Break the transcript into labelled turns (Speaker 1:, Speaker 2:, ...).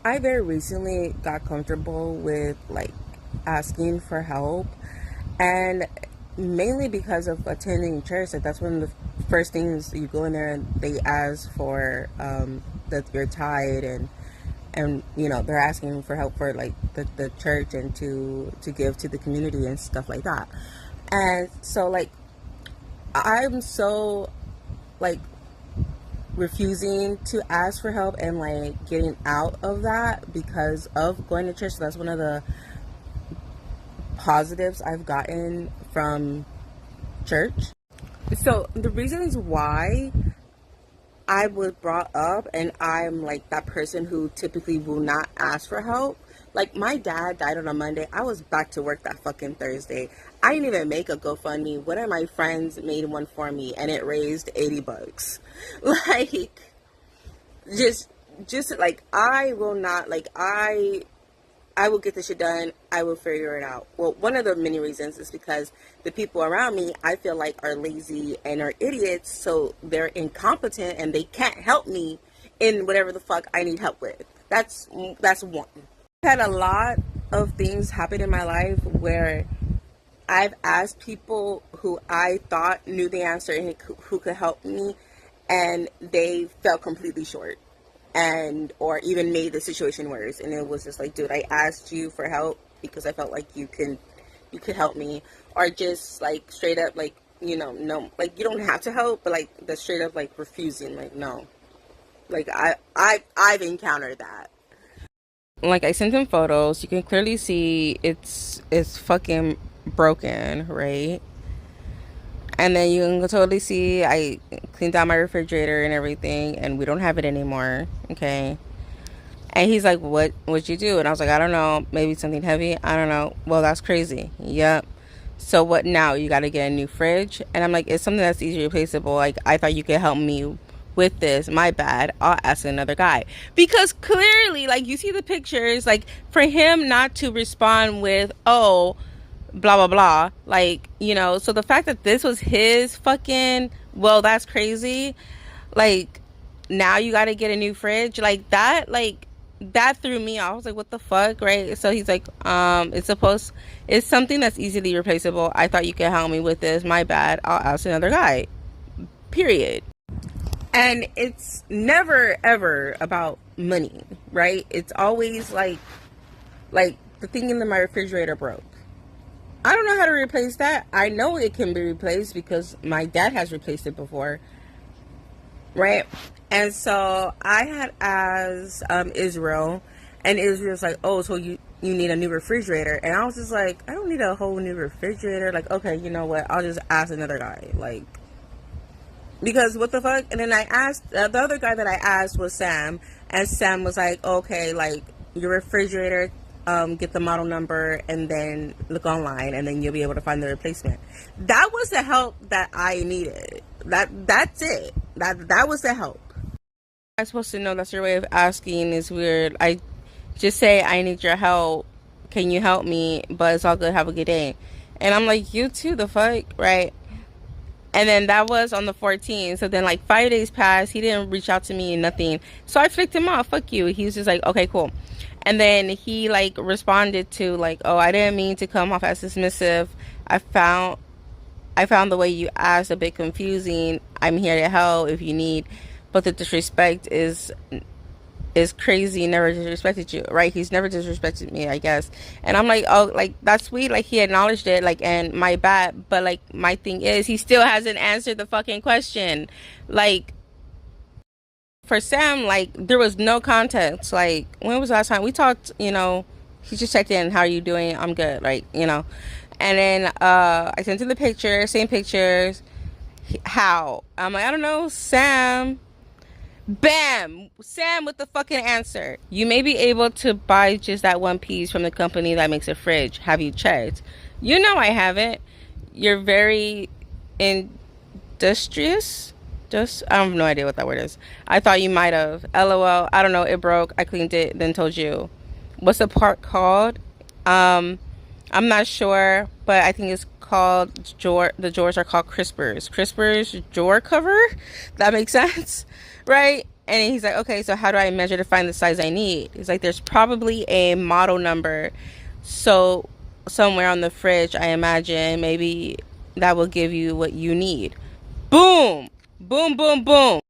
Speaker 1: I very recently got comfortable with like asking for help, and mainly because of attending church. Like that's one of the first things you go in there and they ask for that you're tied, and you know they're asking for help for like the church and to give to the community and stuff like that. And so like I'm so like refusing to ask for help and like getting out of that because of going to church. So that's one of the positives I've gotten from church. So the reasons why I was brought up and I'm like that person who typically will not ask for help. Like my dad died on a Monday. I was back to work that fucking Thursday. I didn't even make a GoFundMe. One of my friends made one for me and it raised $80. Like just like I will not like I will get this shit done. I will figure it out. Well, one of the many reasons is because the people around me, I feel like are lazy and are idiots. So they're incompetent and they can't help me in whatever the fuck I need help with. That's one. I've had a lot of things happen in my life where I've asked people who I thought knew the answer and who could help me, and they fell completely short and or even made the situation worse. And it was just like, dude, I asked you for help because I felt like you could help me, or just like straight up like, you know, no, like you don't have to help, but like the straight up like refusing, like no, like I've encountered that. Like I sent him photos. You can clearly see it's fucking broken, right? And then you can totally see I cleaned out my refrigerator and everything, and we don't have it anymore. Okay. And he's like, what'd you do? And I was like, I don't know. Maybe something heavy. I don't know. Well, that's crazy. Yep. So what now? You got to get a new fridge? And I'm like, it's something that's easily replaceable. Like, I thought you could help me with this. My bad. I'll ask another guy. Because clearly, like, you see the pictures, like, for him not to respond with, oh, blah, blah, blah. Like, you know, so the fact that this was his fucking, well, that's crazy. Like, now you got to get a new fridge. Like, that threw me off. I was like, what the fuck, right? So he's like, it's something that's easily replaceable. I thought you could help me with this. My bad. I'll ask another guy. Period. And it's never ever about money, right? It's always like the thing in my refrigerator broke. I don't know how to replace that. I know it can be replaced because my dad has replaced it before, right? And so I had asked Israel, and Israel's like, oh, so you need a new refrigerator. And I was just like, I don't need a whole new refrigerator. Like, okay, you know what? I'll just ask another guy. Like, because what the fuck? And then I asked, the other guy that I asked was Sam. And Sam was like, okay, like, your refrigerator, get the model number and then look online and then you'll be able to find the replacement. That was the help that I needed. That's it. That was the help. I'm supposed to know that's your way of asking is weird. I just say I need your help. Can you help me? But it's all good. Have a good day. And I'm like, you too, the fuck, right? And then that was on the 14th. So then like 5 days passed. He didn't reach out to me and nothing. So I flicked him off. Fuck you. He was just like, okay, cool. And then he like responded to like, oh, I didn't mean to come off as dismissive. I found the way you asked a bit confusing. I'm here to help if you need. But the disrespect is crazy. He never disrespected you, right? He's never disrespected me, I guess. And I'm like, oh, like that's sweet. Like he acknowledged it, like, and my bad. But like my thing is, he still hasn't answered the fucking question. Like for Sam, like there was no context. Like when was the last time we talked? You know, he just checked in. How are you doing? I'm good. Like you know. And then I sent him the picture, same pictures. How? I'm like, I don't know, Sam. Bam! Sam with the fucking answer. You may be able to buy just that one piece from the company that makes a fridge. Have you checked? You know I haven't. You're very industrious. Just I have no idea what that word is. I thought you might have. LOL. I don't know. It broke. I cleaned it, then told you. What's the part called? I'm not sure, but I think it's called the drawers are called crispers. Crispers drawer cover. That makes sense, right? And he's like, okay, so how do I measure to find the size I need? He's like, there's probably a model number. So somewhere on the fridge, I imagine maybe that will give you what you need. Boom, boom, boom, boom.